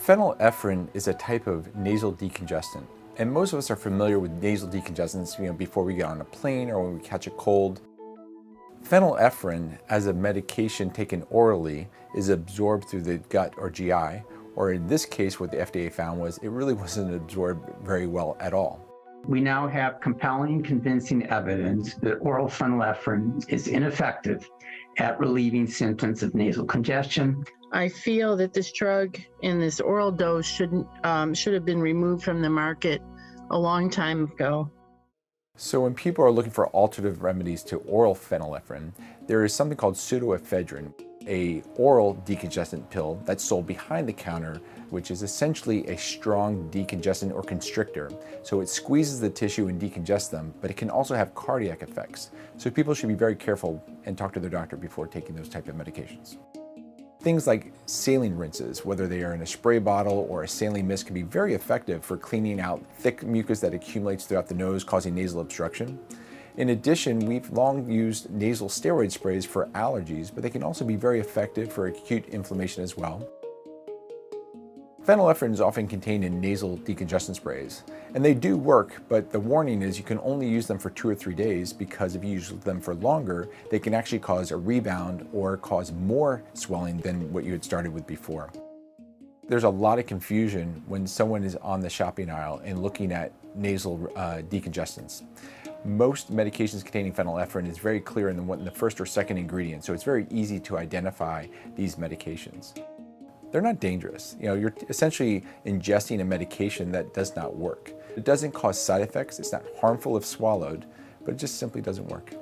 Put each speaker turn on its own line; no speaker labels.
Phenylephrine is a type of nasal decongestant, and most of us are familiar with nasal decongestants before we get on a plane or when we catch a cold. Phenylephrine, as a medication taken orally, is absorbed through the gut or GI, or in this case what the FDA found was it really wasn't absorbed very well at all.
We now have compelling, convincing evidence that oral phenylephrine is ineffective at relieving symptoms of nasal congestion.
I feel that this drug in this oral dose should have been removed from the market a long time ago.
So when people are looking for alternative remedies to oral phenylephrine, there is something called pseudoephedrine, a oral decongestant pill that's sold behind the counter, which is essentially a strong decongestant or constrictor. So it squeezes the tissue and decongests them, but it can also have cardiac effects. So people should be very careful and talk to their doctor before taking those type of medications. Things like saline rinses, whether they are in a spray bottle or a saline mist, can be very effective for cleaning out thick mucus that accumulates throughout the nose, causing nasal obstruction. In addition, we've long used nasal steroid sprays for allergies, but they can also be very effective for acute inflammation as well. Phenylephrine is often contained in nasal decongestant sprays, and they do work, but the warning is you can only use them for 2 or 3 days because if you use them for longer, they can actually cause a rebound or cause more swelling than what you had started with before. There's a lot of confusion when someone is on the shopping aisle and looking at nasal decongestants. Most medications containing phenylephrine is very clear in the first or second ingredient, so it's very easy to identify these medications. They're not dangerous. You're essentially ingesting a medication that does not work. It doesn't cause side effects, it's not harmful if swallowed, but it just simply doesn't work.